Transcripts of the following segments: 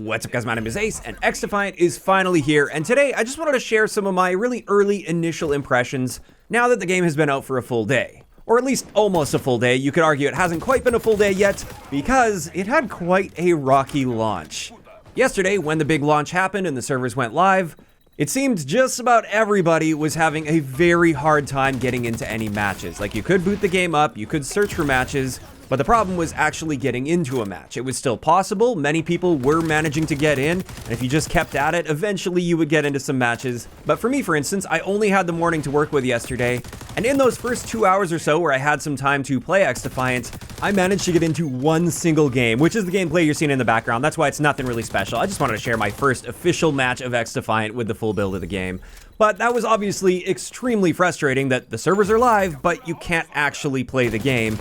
What's up guys, my name is Ace, and XDefiant is finally here, and today I just wanted to share some of my really early initial impressions now that the game has been out for a full day. Or at least almost a full day. You could argue it hasn't quite been a full day yet, because it had quite a rocky launch. Yesterday, when the big launch happened and the servers went live, it seemed just about everybody was having a very hard time getting into any matches. Like, you could boot the game up, you could search for matches, but the problem was actually getting into a match. It was still possible, many people were managing to get in, and if you just kept at it, eventually you would get into some matches. But for me, for instance, I only had the morning to work with yesterday, and in those first 2 hours or so where I had some time to play XDefiant, I managed to get into one single game, which is the gameplay you're seeing in the background. That's why it's nothing really special. I just wanted to share my first official match of XDefiant with the full build of the game. But that was obviously extremely frustrating that the servers are live, but you can't actually play the game.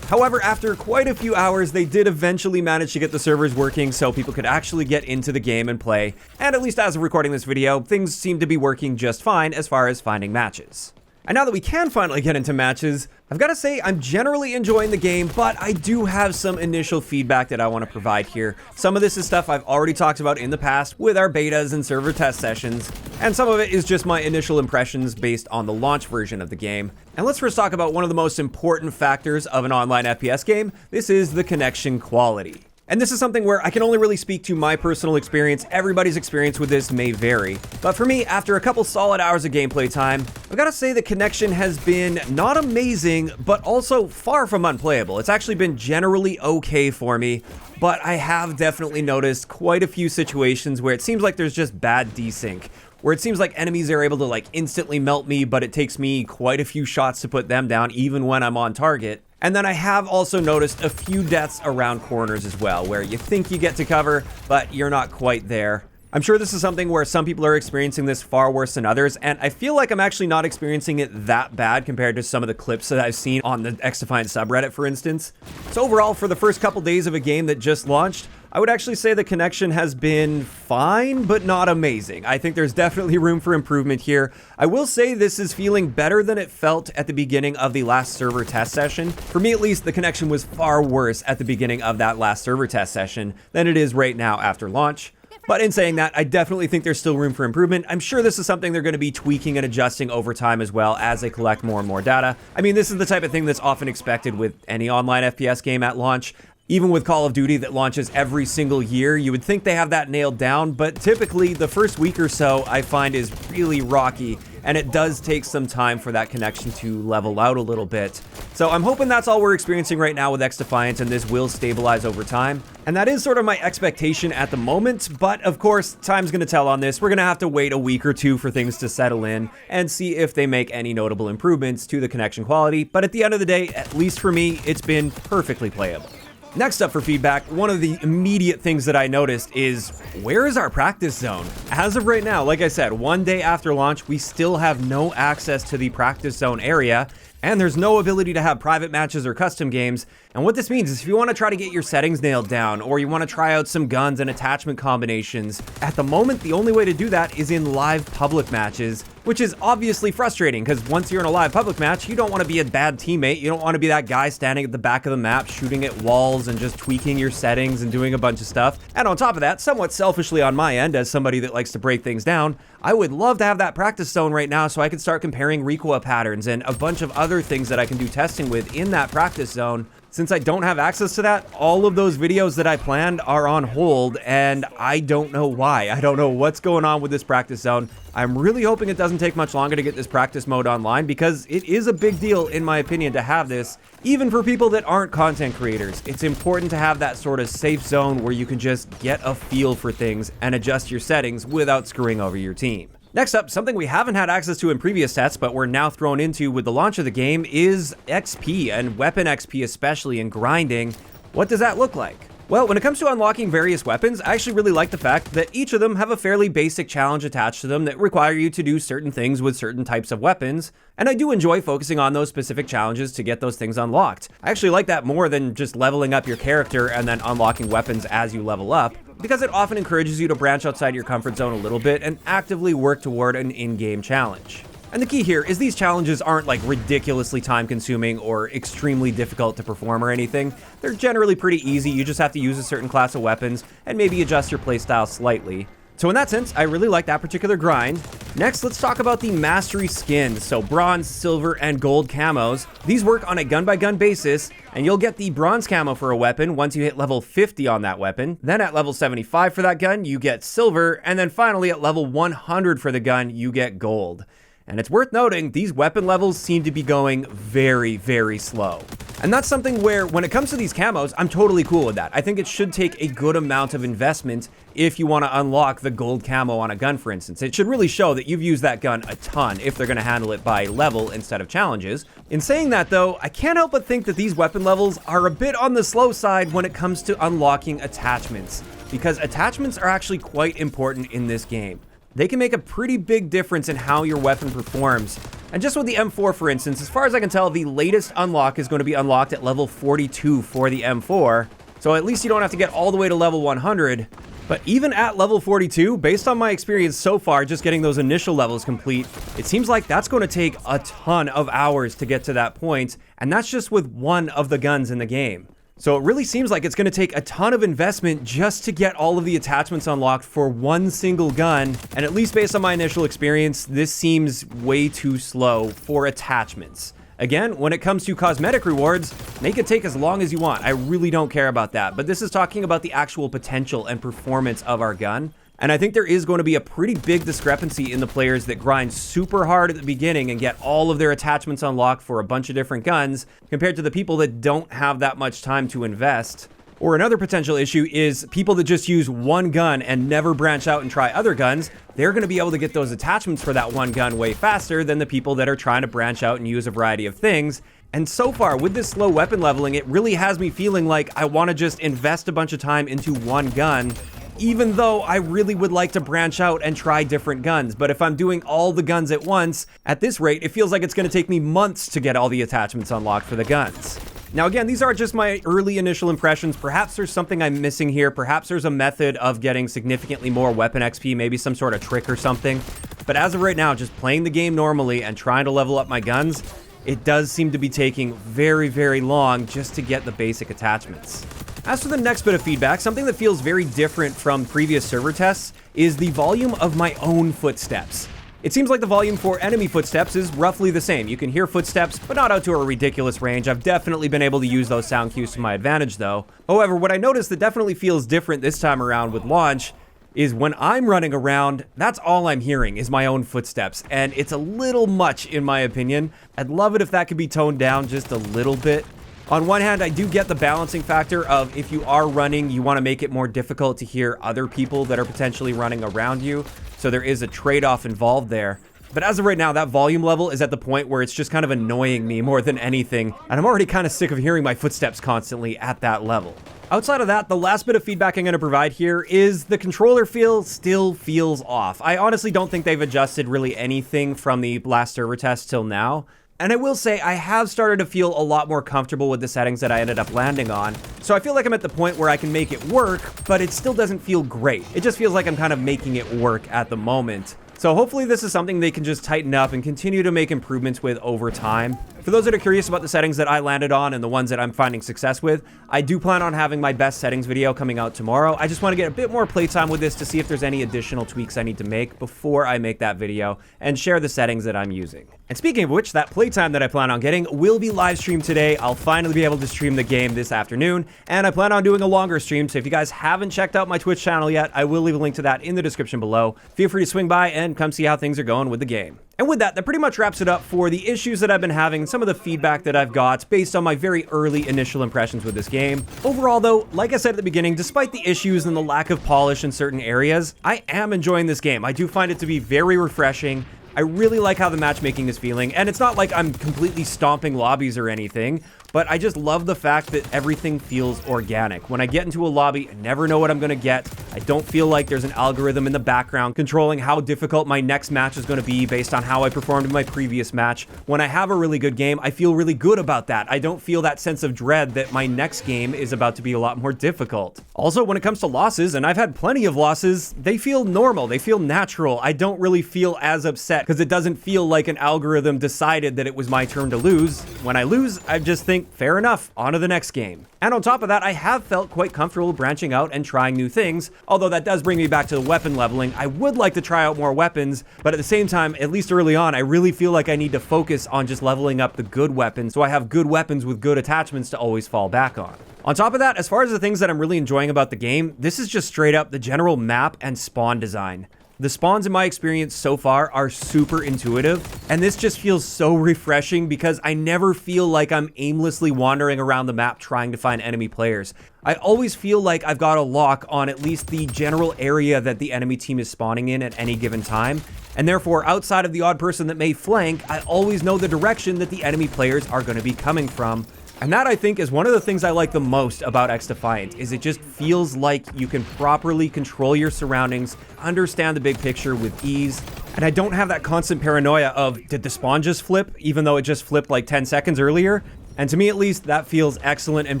However, after quite a few hours, they did eventually manage to get the servers working so people could actually get into the game and play. And at least as of recording this video, things seem to be working just fine as far as finding matches. And now that we can finally get into matches, I've got to say I'm generally enjoying the game, but I do have some initial feedback that I want to provide here. Some of this is stuff I've already talked about in the past with our betas and server test sessions, and some of it is just my initial impressions based on the launch version of the game. And let's first talk about one of the most important factors of an online FPS game. This is the connection quality. And this is something where I can only really speak to my personal experience. Everybody's experience with this may vary. But for me, after a couple solid hours of gameplay time, I've got to say the connection has been not amazing, but also far from unplayable. It's actually been generally okay for me, but I have definitely noticed quite a few situations where it seems like there's just bad desync, where it seems like enemies are able to like instantly melt me, but it takes me quite a few shots to put them down even when I'm on target. And then I have also noticed a few deaths around corners as well, where you think you get to cover, but you're not quite there. I'm sure this is something where some people are experiencing this far worse than others, and I feel like I'm actually not experiencing it that bad compared to some of the clips that I've seen on the XDefiant subreddit, for instance. So overall, for the first couple days of a game that just launched, I would actually say the connection has been fine, but not amazing. I think there's definitely room for improvement here. I will say this is feeling better than it felt at the beginning of the last server test session. For me at least, the connection was far worse at the beginning of that last server test session than it is right now after launch. But in saying that, I definitely think there's still room for improvement. I'm sure this is something they're going to be tweaking and adjusting over time as well as they collect more and more data. I mean, this is the type of thing that's often expected with any online FPS game at launch. Even with Call of Duty that launches every single year, you would think they have that nailed down, but typically the first week or so I find is really rocky, and it does take some time for that connection to level out a little bit. So I'm hoping that's all we're experiencing right now with XDefiant, and this will stabilize over time. And that is sort of my expectation at the moment, but of course, time's gonna tell on this. We're gonna have to wait a week or two for things to settle in and see if they make any notable improvements to the connection quality. But at the end of the day, at least for me, it's been perfectly playable. Next up for feedback, one of the immediate things that I noticed is, where is our practice zone? As of right now, like I said, one day after launch, we still have no access to the practice zone area, and there's no ability to have private matches or custom games. And what this means is if you want to try to get your settings nailed down, or you want to try out some guns and attachment combinations, at the moment, the only way to do that is in live public matches, which is obviously frustrating because once you're in a live public match, you don't want to be a bad teammate. You don't want to be that guy standing at the back of the map, shooting at walls and just tweaking your settings and doing a bunch of stuff. And on top of that, somewhat selfishly on my end, as somebody that likes to break things down, I would love to have that practice zone right now so I could start comparing recoil patterns and a bunch of other things that I can do testing with in that practice zone. Since I don't have access to that, all of those videos that I planned are on hold, and I don't know why. I don't know what's going on with this practice zone. I'm really hoping it doesn't take much longer to get this practice mode online, because it is a big deal, in my opinion, to have this, even for people that aren't content creators. It's important to have that sort of safe zone where you can just get a feel for things and adjust your settings without screwing over your team. Next up, something we haven't had access to in previous tests, but we're now thrown into with the launch of the game, is XP, and weapon XP especially, in grinding. What does that look like? Well, when it comes to unlocking various weapons, I actually really like the fact that each of them have a fairly basic challenge attached to them that require you to do certain things with certain types of weapons, and I do enjoy focusing on those specific challenges to get those things unlocked. I actually like that more than just leveling up your character and then unlocking weapons as you level up, because it often encourages you to branch outside your comfort zone a little bit and actively work toward an in-game challenge. And the key here is these challenges aren't like ridiculously time consuming or extremely difficult to perform or anything. They're generally pretty easy. You just have to use a certain class of weapons and maybe adjust your playstyle slightly. So in that sense, I really like that particular grind. Next, let's talk about the mastery skins. So bronze, silver, and gold camos. These work on a gun-by-gun basis, and you'll get the bronze camo for a weapon once you hit level 50 on that weapon. Then at level 75 for that gun, you get silver, and then finally at level 100 for the gun, you get gold. And it's worth noting, these weapon levels seem to be going very, very slow. And that's something where, when it comes to these camos, I'm totally cool with that. I think it should take a good amount of investment if you want to unlock the gold camo on a gun, for instance. It should really show that you've used that gun a ton if they're going to handle it by level instead of challenges. In saying that, though, I can't help but think that these weapon levels are a bit on the slow side when it comes to unlocking attachments, because attachments are actually quite important in this game. They can make a pretty big difference in how your weapon performs. And just with the M4, for instance, as far as I can tell, the latest unlock is going to be unlocked at level 42 for the M4. So at least you don't have to get all the way to level 100. But even at level 42, based on my experience so far, just getting those initial levels complete, it seems like that's going to take a ton of hours to get to that point. And that's just with one of the guns in the game. So it really seems like it's going to take a ton of investment just to get all of the attachments unlocked for one single gun. And at least based on my initial experience, this seems way too slow for attachments. Again, when it comes to cosmetic rewards, they could take as long as you want. I really don't care about that. But this is talking about the actual potential and performance of our gun. And I think there is going to be a pretty big discrepancy in the players that grind super hard at the beginning and get all of their attachments unlocked for a bunch of different guns compared to the people that don't have that much time to invest. Or another potential issue is people that just use one gun and never branch out and try other guns. They're going to be able to get those attachments for that one gun way faster than the people that are trying to branch out and use a variety of things. And so far, with this slow weapon leveling, it really has me feeling like I want to just invest a bunch of time into one gun, even though I really would like to branch out and try different guns. But if I'm doing all the guns at once, at this rate, it feels like it's going to take me months to get all the attachments unlocked for the guns. Now again, these are just my early initial impressions. Perhaps there's something I'm missing here. Perhaps there's a method of getting significantly more weapon XP, maybe some sort of trick or something. But as of right now, just playing the game normally and trying to level up my guns, it does seem to be taking very, very long just to get the basic attachments. As for the next bit of feedback, something that feels very different from previous server tests is the volume of my own footsteps. It seems like the volume for enemy footsteps is roughly the same. You can hear footsteps, but not out to a ridiculous range. I've definitely been able to use those sound cues to my advantage though. However, what I noticed that definitely feels different this time around with launch is when I'm running around, that's all I'm hearing is my own footsteps. And it's a little much in my opinion. I'd love it if that could be toned down just a little bit. On one hand, I do get the balancing factor of if you are running, you want to make it more difficult to hear other people that are potentially running around you. So there is a trade-off involved there. But as of right now, that volume level is at the point where it's just kind of annoying me more than anything. And I'm already kind of sick of hearing my footsteps constantly at that level. Outside of that, the last bit of feedback I'm going to provide here is the controller feel still feels off. I honestly don't think they've adjusted really anything from the last server test till now. And I will say, I have started to feel a lot more comfortable with the settings that I ended up landing on. So I feel like I'm at the point where I can make it work, but it still doesn't feel great. It just feels like I'm kind of making it work at the moment. So hopefully this is something they can just tighten up and continue to make improvements with over time. For those that are curious about the settings that I landed on and the ones that I'm finding success with, I do plan on having my best settings video coming out tomorrow. I just want to get a bit more playtime with this to see if there's any additional tweaks I need to make before I make that video and share the settings that I'm using. And speaking of which, that playtime that I plan on getting will be live streamed today. I'll finally be able to stream the game this afternoon, and I plan on doing a longer stream, so if you guys haven't checked out my Twitch channel yet, I will leave a link to that in the description below. Feel free to swing by and come see how things are going with the game. And with that pretty much wraps it up for the issues that I've been having and some of the feedback that I've got based on my very early initial impressions with this game. Overall though, like I said at the beginning, despite the issues and the lack of polish in certain areas, I am enjoying this game. I do find it to be very refreshing. I really like how the matchmaking is feeling, and it's not like I'm completely stomping lobbies or anything, but I just love the fact that everything feels organic. When I get into a lobby, I never know what I'm gonna get. I don't feel like there's an algorithm in the background controlling how difficult my next match is gonna be based on how I performed in my previous match. When I have a really good game, I feel really good about that. I don't feel that sense of dread that my next game is about to be a lot more difficult. Also, when it comes to losses, and I've had plenty of losses, they feel normal, they feel natural. I don't really feel as upset because it doesn't feel like an algorithm decided that it was my turn to lose. When I lose, I just think, fair enough, on to the next game. And on top of that, I have felt quite comfortable branching out and trying new things, although that does bring me back to the weapon leveling. I would like to try out more weapons, but at the same time, at least early on, I really feel like I need to focus on just leveling up the good weapons so I have good weapons with good attachments to always fall back on. On top of that, as far as the things that I'm really enjoying about the game, this is just straight up the general map and spawn design. The spawns in my experience so far are super intuitive, and this just feels so refreshing because I never feel like I'm aimlessly wandering around the map trying to find enemy players. I always feel like I've got a lock on at least the general area that the enemy team is spawning in at any given time, and therefore outside of the odd person that may flank, I always know the direction that the enemy players are going to be coming from. And that, I think, is one of the things I like the most about XDefiant, is it just feels like you can properly control your surroundings, understand the big picture with ease, and I don't have that constant paranoia of, did the spawn just flip, even though it just flipped like 10 seconds earlier? And to me at least, that feels excellent and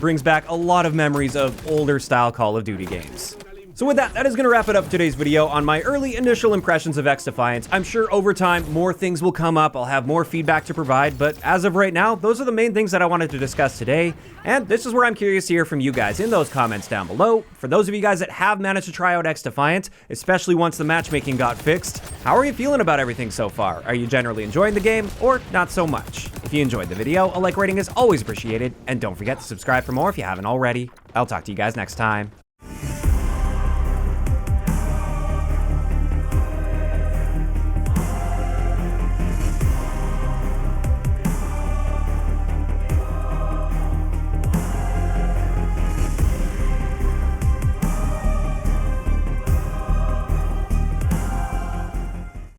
brings back a lot of memories of older style Call of Duty games. So with that, that is going to wrap it up for today's video on my early initial impressions of XDefiant. I'm sure over time, more things will come up. I'll have more feedback to provide, but as of right now, those are the main things that I wanted to discuss today. And this is where I'm curious to hear from you guys in those comments down below. For those of you guys that have managed to try out XDefiant, especially once the matchmaking got fixed, how are you feeling about everything so far? Are you generally enjoying the game or not so much? If you enjoyed the video, a like rating is always appreciated, and don't forget to subscribe for more if you haven't already. I'll talk to you guys next time.